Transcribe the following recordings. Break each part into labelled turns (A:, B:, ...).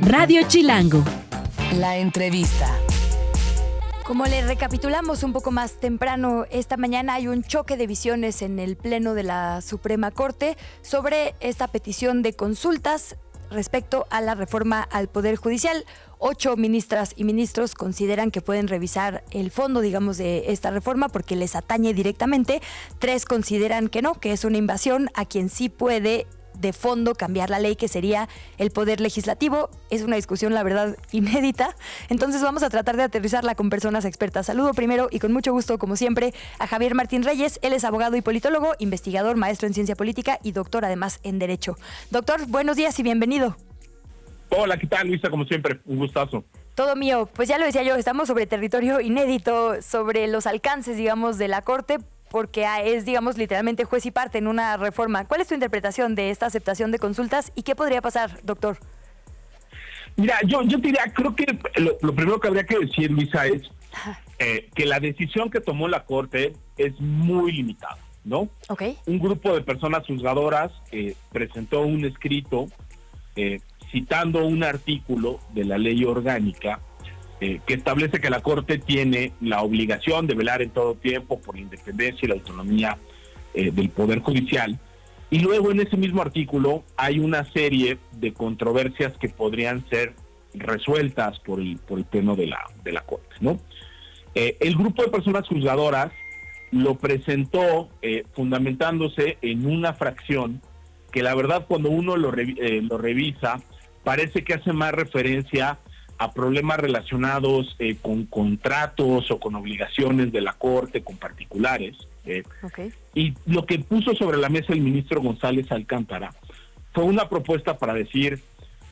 A: Radio Chilango.
B: La entrevista.
C: Como le recapitulamos un poco más temprano, esta mañana hay un choque de visiones en el Pleno de la Suprema Corte sobre esta petición de consultas respecto a la reforma al Poder Judicial. 8 ministras y ministros consideran que pueden revisar el fondo, digamos, de esta reforma porque les atañe directamente. 3 consideran que no, que es una invasión a quien sí puede de fondo cambiar la ley, que sería el Poder Legislativo. Es una discusión, la verdad, inédita. Entonces vamos a tratar de aterrizarla con personas expertas. Saludo primero y con mucho gusto, como siempre, a Javier Martín Reyes. Él es abogado y politólogo, investigador, maestro en ciencia política y doctor además en Derecho. Doctor, buenos días y bienvenido.
D: Hola, ¿qué tal, Luisa? Como siempre, un gustazo.
C: Todo mío. Pues ya lo decía yo, estamos sobre territorio inédito, sobre los alcances, digamos, de la Corte, porque es, digamos, literalmente juez y parte en una reforma. ¿Cuál es tu interpretación de esta aceptación de consultas y qué podría pasar, doctor?
D: Mira, yo diría, creo que lo primero que habría que decir, Luisa, es que la decisión que tomó la Corte es muy limitada, ¿no?
C: Okay.
D: Un grupo de personas juzgadoras presentó un escrito citando un artículo de la ley orgánica que establece que la Corte tiene la obligación de velar en todo tiempo por la independencia y la autonomía del Poder Judicial. Y luego en ese mismo artículo hay una serie de controversias que podrían ser resueltas por el pleno de la Corte, ¿no? El grupo de personas juzgadoras lo presentó fundamentándose en una fracción que la verdad cuando uno lo revisa parece que hace más referencia a problemas relacionados con contratos o con obligaciones de la Corte, con particulares.
C: Okay.
D: Y lo que puso sobre la mesa el ministro González Alcántara fue una propuesta para decir,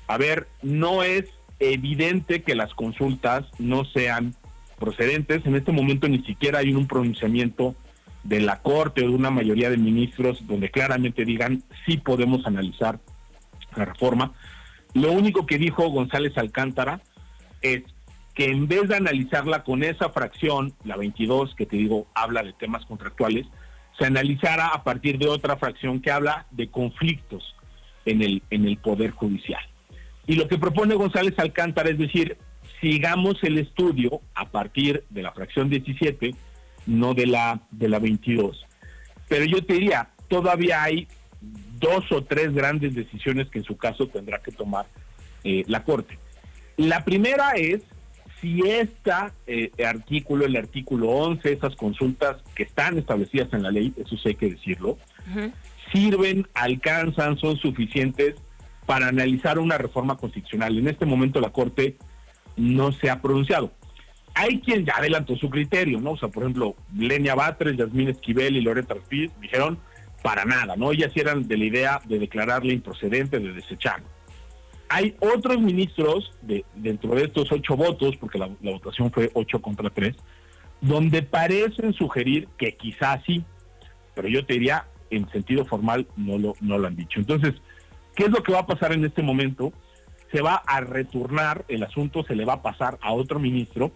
D: a ver, no es evidente que las consultas no sean procedentes. En este momento ni siquiera hay un pronunciamiento de la Corte o de una mayoría de ministros donde claramente digan sí podemos analizar la reforma. Lo único que dijo González Alcántara es que en vez de analizarla con esa fracción, la 22, que te digo, habla de temas contractuales, se analizara a partir de otra fracción que habla de conflictos en el Poder Judicial. Y lo que propone González Alcántara es decir, sigamos el estudio a partir de la fracción 17, no de la 22. Pero yo te diría, todavía hay 2 o 3 grandes decisiones que en su caso tendrá que tomar la Corte. La primera es si el artículo 11, esas consultas que están establecidas en la ley, eso sí hay que decirlo, sirven, alcanzan, son suficientes para analizar una reforma constitucional. En este momento la Corte no se ha pronunciado. Hay quien ya adelantó su criterio, ¿no? O sea, por ejemplo, Lenia Batres, Yasmín Esquivel y Loretta Ortiz dijeron para nada, ¿no? Ellas eran de la idea de declararle improcedente, de desecharlo. Hay otros ministros dentro de estos 8 votos, porque la votación fue 8 contra 3, donde parecen sugerir que quizás sí, pero yo te diría, en sentido formal, no lo han dicho. Entonces, ¿qué es lo que va a pasar en este momento? Se va a retornar el asunto, se le va a pasar a otro ministro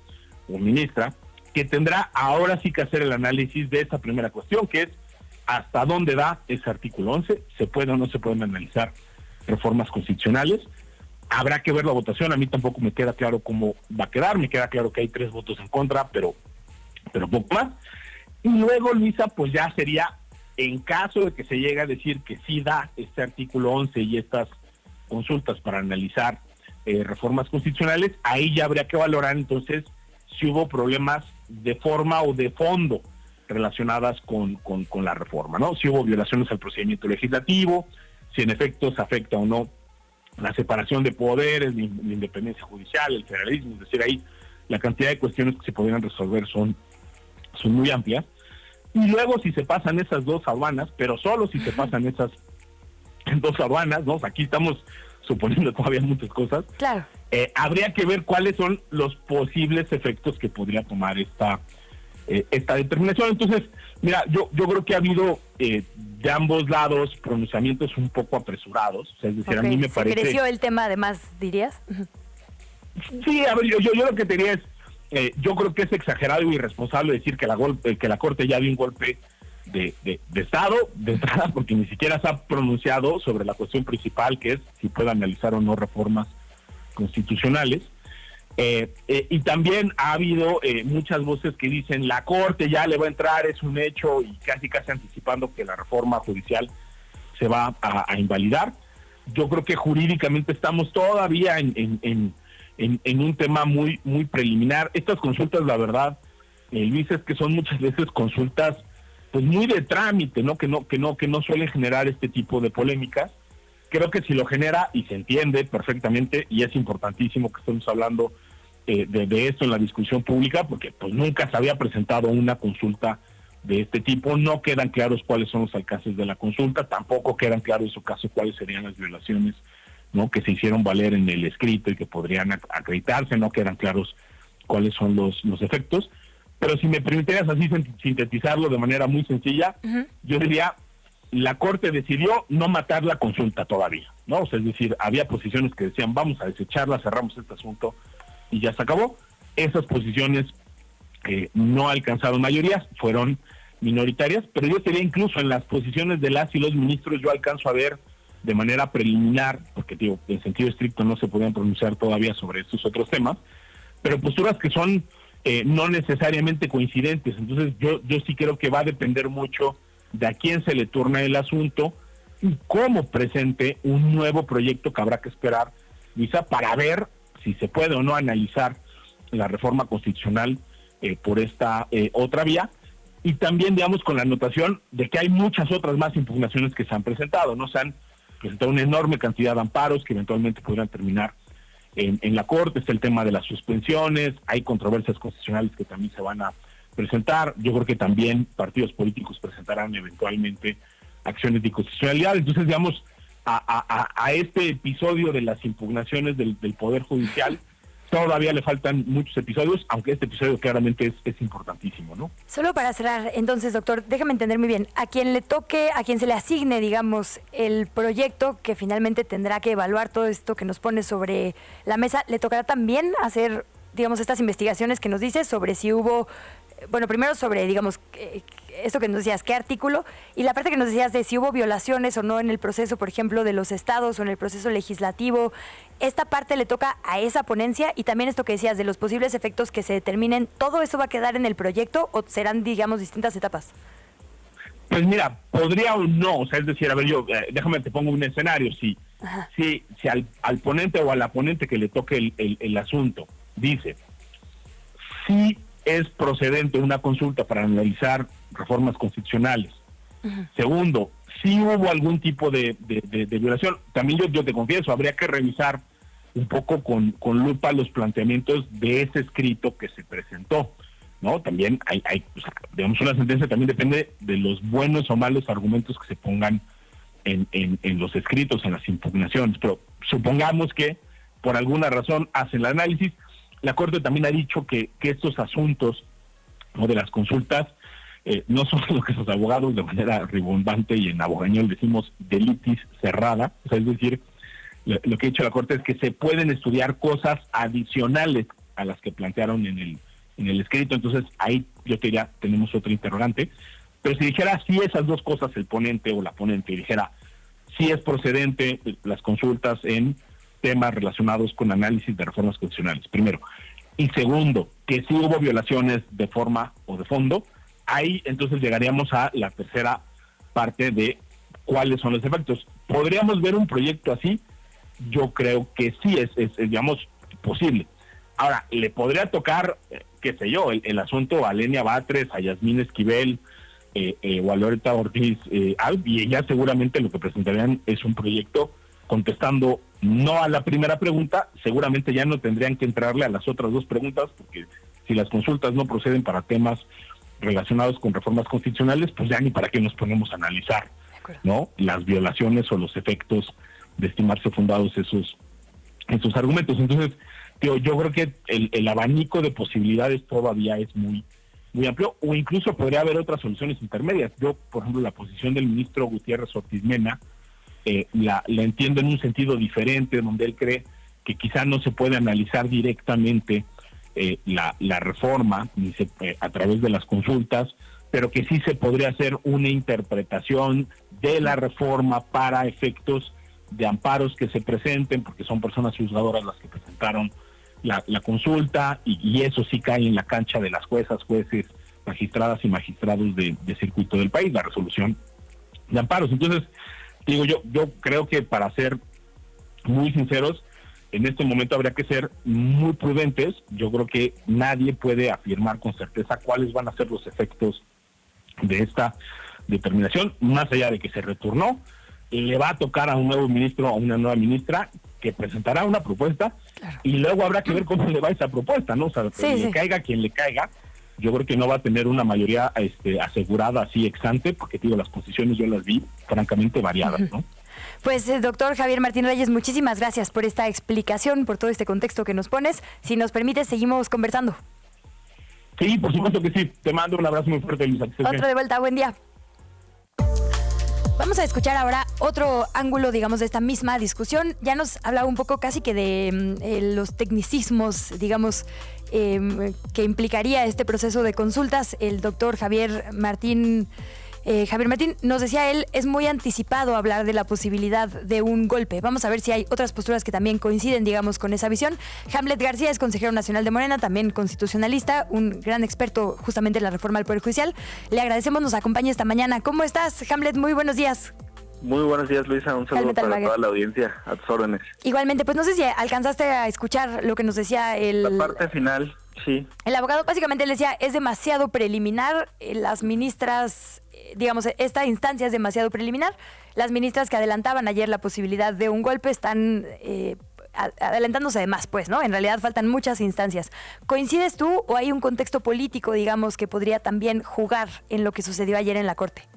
D: o ministra, que tendrá ahora sí que hacer el análisis de esa primera cuestión, que es hasta dónde da ese artículo 11, se puede o no se pueden analizar reformas constitucionales. Habrá que ver la votación, a mí tampoco me queda claro cómo va a quedar, me queda claro que hay 3 votos en contra, pero poco más. Y luego, Luisa, pues ya sería, en caso de que se llegue a decir que sí da este artículo 11 y estas consultas para analizar reformas constitucionales, ahí ya habría que valorar entonces si hubo problemas de forma o de fondo relacionadas con la reforma, ¿no? Si hubo violaciones al procedimiento legislativo, si en efecto se afecta o no la separación de poderes, la independencia judicial, el federalismo, es decir, ahí la cantidad de cuestiones que se podrían resolver son muy amplias. Y luego si se pasan esas 2 aduanas, pero solo si se pasan esas 2 aduanas, ¿no? Aquí estamos suponiendo todavía muchas cosas.
C: Claro.
D: Habría que ver cuáles son los posibles efectos que podría tomar esta determinación. Entonces, mira, yo creo que ha habido de ambos lados pronunciamientos un poco apresurados. O sea, es decir, a mí me parece...
C: ¿Se creció el tema además, dirías?
D: Sí, a ver, yo lo que te diría es, yo creo que es exagerado y irresponsable decir que la Corte ya dio un golpe de Estado, de entrada, porque ni siquiera se ha pronunciado sobre la cuestión principal, que es si puede analizar o no reformas constitucionales. Y también ha habido muchas voces que dicen la Corte ya le va a entrar, es un hecho, y casi anticipando que la reforma judicial se va a invalidar. Yo creo que jurídicamente estamos todavía en un tema muy preliminar. Estas consultas, la verdad, Luis, es que son muchas veces consultas pues muy de trámite, ¿no? Que no suelen generar este tipo de polémicas. Creo que si lo genera, y se entiende perfectamente, y es importantísimo que estemos hablando de esto en la discusión pública, porque pues nunca se había presentado una consulta de este tipo, no quedan claros cuáles son los alcances de la consulta, tampoco quedan claros en su caso cuáles serían las violaciones, ¿no?, que se hicieron valer en el escrito y que podrían acreditarse, no quedan claros cuáles son los efectos, pero si me permitieras así sintetizarlo de manera muy sencilla, yo diría, la Corte decidió no matar la consulta todavía, ¿no? O sea, es decir, había posiciones que decían, vamos a desecharla, cerramos este asunto y ya se acabó. Esas posiciones no alcanzaron mayorías, fueron minoritarias, pero yo diría incluso en las posiciones de las y los ministros yo alcanzo a ver de manera preliminar, porque digo, en sentido estricto no se podían pronunciar todavía sobre estos otros temas, pero posturas que son no necesariamente coincidentes. Entonces yo sí creo que va a depender mucho de a quién se le turna el asunto y cómo presente un nuevo proyecto que habrá que esperar, Luisa, para ver si se puede o no analizar la reforma constitucional por esta otra vía, y también, digamos, con la anotación de que hay muchas otras más impugnaciones que se han presentado, ¿no? Se han presentado una enorme cantidad de amparos que eventualmente podrían terminar en la Corte. Está el tema de las suspensiones, hay controversias constitucionales que también se van a presentar. Yo creo que también partidos políticos presentarán eventualmente acciones de inconstitucionalidad. Entonces, digamos, a este episodio de las impugnaciones del Poder Judicial todavía le faltan muchos episodios, aunque este episodio claramente es importantísimo, ¿no?
C: Solo para cerrar, entonces, doctor, déjame entender muy bien, a quien le toque, a quien se le asigne, digamos, el proyecto que finalmente tendrá que evaluar todo esto que nos pone sobre la mesa, ¿le tocará también hacer, digamos, estas investigaciones que nos dice sobre si hubo, bueno, primero sobre, digamos, esto que nos decías, qué artículo, y la parte que nos decías de si hubo violaciones o no en el proceso, por ejemplo, de los estados o en el proceso legislativo? Esta parte le toca a esa ponencia, y también esto que decías de los posibles efectos que se determinen, ¿todo eso va a quedar en el proyecto o serán, digamos, distintas etapas?
D: Pues mira, podría o no, o sea, es decir, a ver, yo, déjame te pongo un escenario, si al ponente o a la ponente que le toque el asunto dice, si es procedente una consulta para analizar reformas constitucionales. Segundo, si hubo algún tipo de violación, también yo te confieso, habría que revisar un poco con lupa los planteamientos de ese escrito que se presentó, ¿no? También hay o sea, digamos, una sentencia también depende de los buenos o malos argumentos que se pongan en los escritos, en las impugnaciones, pero supongamos que por alguna razón hacen el análisis. La Corte también ha dicho que estos asuntos, ¿no?, de las consultas no son lo que los abogados de manera rimbombante y en abogañol decimos delitis cerrada, o sea, es decir, lo que ha dicho la Corte es que se pueden estudiar cosas adicionales a las que plantearon en el escrito. Entonces ahí yo te diría, tenemos otro interrogante, pero si dijera sí esas dos cosas el ponente o la ponente, y dijera sí es procedente las consultas en temas relacionados con análisis de reformas constitucionales, primero. Y segundo, que sí hubo violaciones de forma o de fondo, ahí entonces llegaríamos a la tercera parte de cuáles son los efectos. ¿Podríamos ver un proyecto así? Yo creo que sí, es digamos, posible. Ahora, le podría tocar, qué sé yo, el asunto a Lenia Batres, a Yasmín Esquivel, o a Loreta Ortiz, y ellas seguramente lo que presentarían es un proyecto contestando no a la primera pregunta, seguramente ya no tendrían que entrarle a las otras dos preguntas, porque si las consultas no proceden para temas relacionados con reformas constitucionales, pues ya ni para qué nos ponemos a analizar, ¿no?, las violaciones o los efectos de estimarse fundados esos argumentos. Entonces, yo creo que el abanico de posibilidades todavía es muy amplio, o incluso podría haber otras soluciones intermedias. Yo, por ejemplo, la posición del ministro Gutiérrez Ortiz Mena, la entiendo en un sentido diferente, donde él cree que quizá no se puede analizar directamente la reforma ni a través de las consultas, pero que sí se podría hacer una interpretación de la reforma para efectos de amparos que se presenten, porque son personas juzgadoras las que presentan aceptaron la consulta y eso sí cae en la cancha de las juezas, jueces, magistradas y magistrados de circuito del país, la resolución de amparos. Entonces, digo, yo creo que para ser muy sinceros, en este momento habría que ser muy prudentes. Yo creo que nadie puede afirmar con certeza cuáles van a ser los efectos de esta determinación, más allá de que se returnó. Le va a tocar a un nuevo ministro o a una nueva ministra que presentará una propuesta, claro, y luego habrá que ver cómo le va esa propuesta, ¿no? O sea, le caiga quien le caiga, yo creo que no va a tener una mayoría asegurada así ex ante, porque digo, las posiciones yo las vi francamente variadas, ¿no?
C: Pues doctor Javier Martín Reyes, muchísimas gracias por esta explicación, por todo este contexto que nos pones. Si nos permites, seguimos conversando.
D: Sí, por supuesto que sí. Te mando un abrazo muy fuerte, Luisa.
C: Otro de vuelta, buen día. Vamos a escuchar ahora otro ángulo, digamos, de esta misma discusión. Ya nos hablaba un poco casi que de los tecnicismos, digamos, que implicaría este proceso de consultas. El doctor Javier Martín nos decía él, es muy anticipado hablar de la posibilidad de un golpe. Vamos a ver si hay otras posturas que también coinciden, digamos, con esa visión. Hamlet García es consejero nacional de Morena, también constitucionalista, un gran experto justamente en la reforma al Poder Judicial. Le agradecemos, nos acompaña esta mañana. ¿Cómo estás, Hamlet? Muy buenos días.
A: Muy buenos días, Luisa. Un saludo para toda la audiencia. A tus órdenes.
C: Igualmente, pues no sé si alcanzaste a escuchar lo que nos decía
A: la parte final, sí.
C: El abogado básicamente le decía, es demasiado preliminar, las ministras, digamos, esta instancia es demasiado preliminar. Las ministras que adelantaban ayer la posibilidad de un golpe están adelantándose de más, pues, ¿no? En realidad faltan muchas instancias. ¿Coincides tú o hay un contexto político, digamos, que podría también jugar en lo que sucedió ayer en la Corte?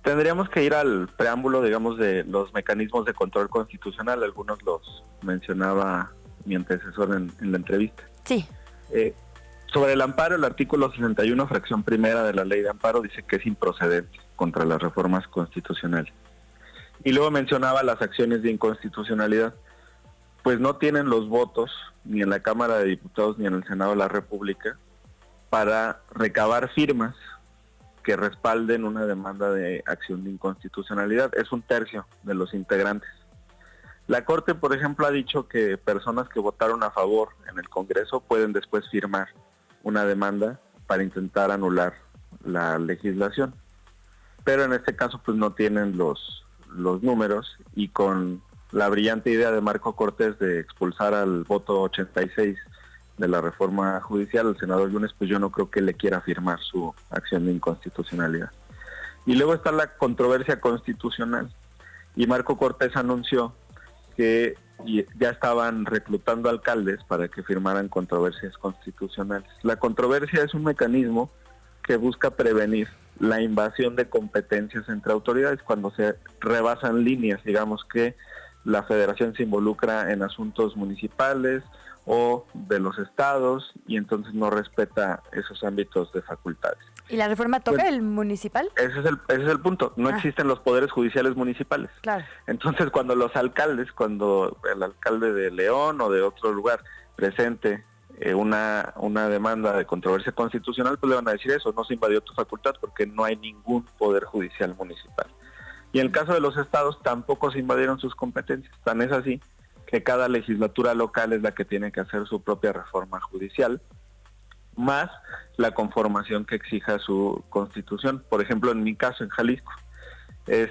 A: Tendríamos que ir al preámbulo, digamos, de los mecanismos de control constitucional. Algunos los mencionaba mi antecesor en la entrevista.
C: Sí.
A: Sobre el amparo, el artículo 61, fracción primera de la ley de amparo, dice que es improcedente contra las reformas constitucionales. Y luego mencionaba las acciones de inconstitucionalidad. Pues no tienen los votos, ni en la Cámara de Diputados ni en el Senado de la República, para recabar firmas que respalden una demanda de acción de inconstitucionalidad. Es 1/3 de los integrantes. La Corte, por ejemplo, ha dicho que personas que votaron a favor en el Congreso pueden después firmar una demanda para intentar anular la legislación. Pero en este caso pues no tienen los números, y con la brillante idea de Marco Cortés de expulsar al voto 86 de la reforma judicial, el senador Yunes, pues yo no creo que le quiera firmar su acción de inconstitucionalidad. Y luego está la controversia constitucional, y Marco Cortés anunció que ya estaban reclutando alcaldes para que firmaran controversias constitucionales. La controversia es un mecanismo que busca prevenir la invasión de competencias entre autoridades cuando se rebasan líneas, digamos que la federación se involucra en asuntos municipales o de los estados y entonces no respeta esos ámbitos de facultades.
C: ¿Y la reforma toca el municipal?
A: Ese es el punto. No existen los poderes judiciales municipales.
C: Claro.
A: Entonces, cuando el alcalde de León o de otro lugar presente una demanda de controversia constitucional, pues le van a decir eso, no se invadió tu facultad porque no hay ningún poder judicial municipal. Y en el caso de los estados tampoco se invadieron sus competencias. Tan es así que cada legislatura local es la que tiene que hacer su propia reforma judicial, más la conformación que exija su constitución. Por ejemplo, en mi caso, en Jalisco, es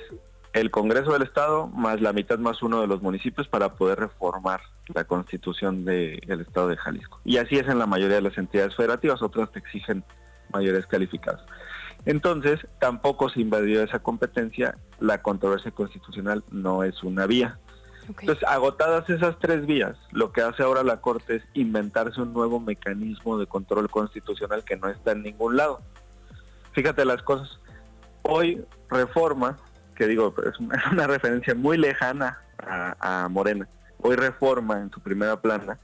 A: el Congreso del Estado más la mitad más uno de los municipios para poder reformar la constitución del Estado de Jalisco. Y así es en la mayoría de las entidades federativas, otras te exigen mayorías calificadas. Entonces, tampoco se invadió esa competencia, la controversia constitucional no es una vía. Okay. Entonces, agotadas esas 3 vías, lo que hace ahora la Corte es inventarse un nuevo mecanismo de control constitucional que no está en ningún lado. Fíjate las cosas. Hoy Reforma, que digo, es una referencia muy lejana a Morena, hoy Reforma en su primera plana,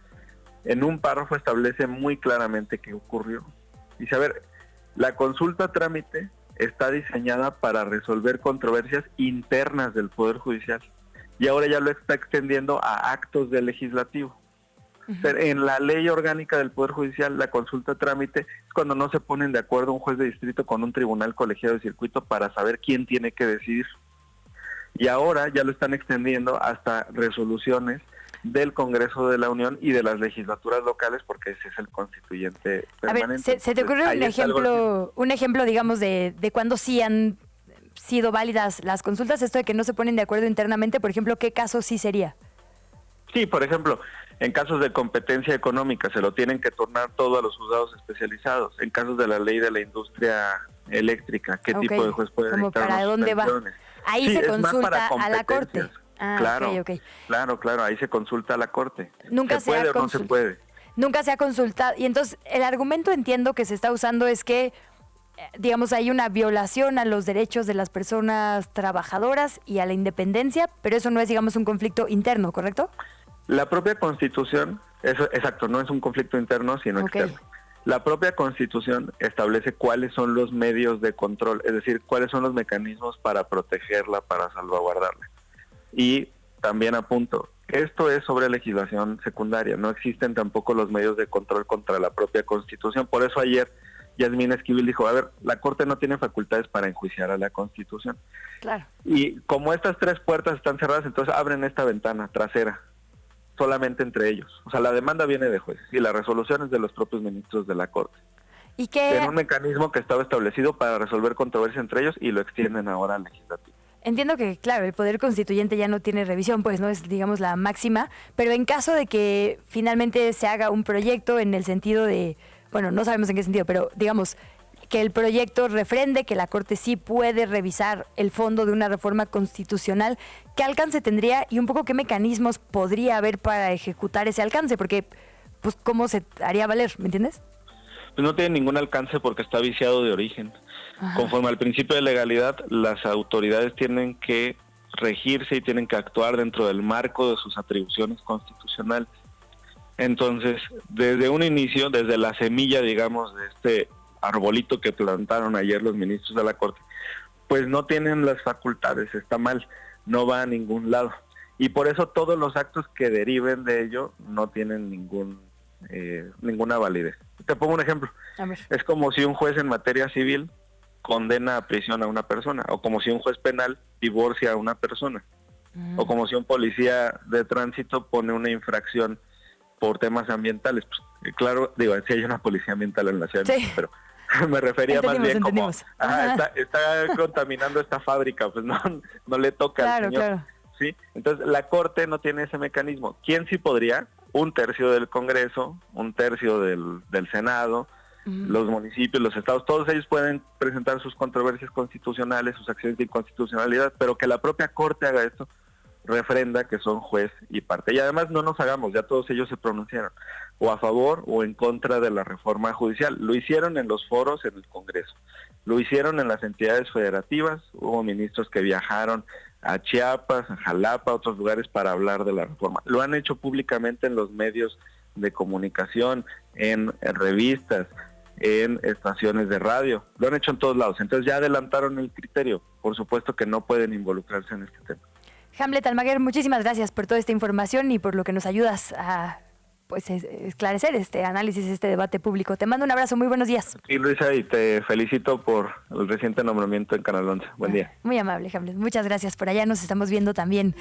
A: en un párrafo establece muy claramente qué ocurrió. Dice, a ver, la consulta trámite está diseñada para resolver controversias internas del Poder Judicial. Y ahora ya lo está extendiendo a actos del legislativo. Uh-huh. En la ley orgánica del Poder Judicial, la consulta trámite es cuando no se ponen de acuerdo un juez de distrito con un tribunal colegiado de circuito para saber quién tiene que decidir. Y ahora ya lo están extendiendo hasta resoluciones del Congreso de la Unión y de las legislaturas locales, porque ese es el constituyente permanente.
C: A ver, ¿se te ocurre un ejemplo, digamos, de cuándo sí han sido válidas las consultas? Esto de que no se ponen de acuerdo internamente, por ejemplo, ¿qué caso sí sería?
A: Sí, por ejemplo, en casos de competencia económica se lo tienen que turnar todo a los juzgados especializados. En casos de la ley de la industria eléctrica, ¿qué tipo de juez puede
C: como
A: dictar
C: para dónde va? Ahí sí, se consulta a la Corte.
A: Claro, claro, ahí se consulta a la Corte.
C: Nunca
A: ¿Se puede o no se puede?
C: Nunca se ha consultado. Y entonces el argumento, entiendo, que se está usando es que, digamos, hay una violación a los derechos de las personas trabajadoras y a la independencia, pero eso no es, digamos, un conflicto interno, ¿correcto?
A: La propia Constitución, eso, exacto, no es un conflicto interno, sino externo. La propia Constitución establece cuáles son los medios de control, es decir, cuáles son los mecanismos para protegerla, para salvaguardarla. Y también apunto, esto es sobre legislación secundaria, no existen tampoco los medios de control contra la propia Constitución. Por eso ayer Yasmín Esquivel dijo, a ver, la Corte no tiene facultades para enjuiciar a la Constitución.
C: Claro.
A: Y como estas tres puertas están cerradas, entonces abren esta ventana trasera, solamente entre ellos. O sea, la demanda viene de jueces y la resolución es de los propios ministros de la Corte.
C: ¿Y qué?
A: En un mecanismo que estaba establecido para resolver controversias entre ellos y lo extienden ahora al legislativo.
C: Entiendo que, claro, el Poder Constituyente ya no tiene revisión, pues no es, digamos, la máxima, pero en caso de que finalmente se haga un proyecto en el sentido de, bueno, no sabemos en qué sentido, pero digamos que el proyecto refrende que la Corte sí puede revisar el fondo de una reforma constitucional, ¿qué alcance tendría y un poco qué mecanismos podría haber para ejecutar ese alcance? Porque, pues, ¿cómo se haría valer? ¿Me entiendes?
A: Pues no tiene ningún alcance porque está viciado de origen. Ajá. Conforme al principio de legalidad, las autoridades tienen que regirse y tienen que actuar dentro del marco de sus atribuciones constitucionales. Entonces, desde un inicio, desde la semilla, digamos, de este arbolito que plantaron ayer los ministros de la Corte, pues no tienen las facultades, está mal, no va a ningún lado. Y por eso todos los actos que deriven de ello no tienen ninguna validez. Te pongo un ejemplo. Es como si un juez en materia civil condena a prisión a una persona, o como si un juez penal divorcia a una persona, o como si un policía de tránsito pone una infracción por temas ambientales. Pues, claro, digo, si hay una policía ambiental en la ciudad, sí, pero me refería más bien como está contaminando esta fábrica, pues no le toca al señor. Claro. ¿Sí? Entonces la Corte no tiene ese mecanismo. ¿Quién sí podría? Un tercio del Congreso, un tercio del Senado, los municipios, los estados, todos ellos pueden presentar sus controversias constitucionales, sus acciones de inconstitucionalidad, pero que la propia Corte haga esto, refrenda que son juez y parte. Y además no nos hagamos, ya todos ellos se pronunciaron, o a favor o en contra de la reforma judicial. Lo hicieron en los foros en el Congreso, lo hicieron en las entidades federativas, hubo ministros que viajaron a Chiapas, a Jalapa, a otros lugares para hablar de la reforma. Lo han hecho públicamente en los medios de comunicación, en revistas, en estaciones de radio, lo han hecho en todos lados. Entonces ya adelantaron el criterio, por supuesto que no pueden involucrarse en este tema.
C: Hamlet Almaguer, muchísimas gracias por toda esta información y por lo que nos ayudas a esclarecer este análisis, este debate público. Te mando un abrazo, muy buenos días.
A: Sí, Luisa, y te felicito por el reciente nombramiento en Canal 11. Buen día.
C: Muy amable, Hamlet. Muchas gracias. Por allá nos estamos viendo también.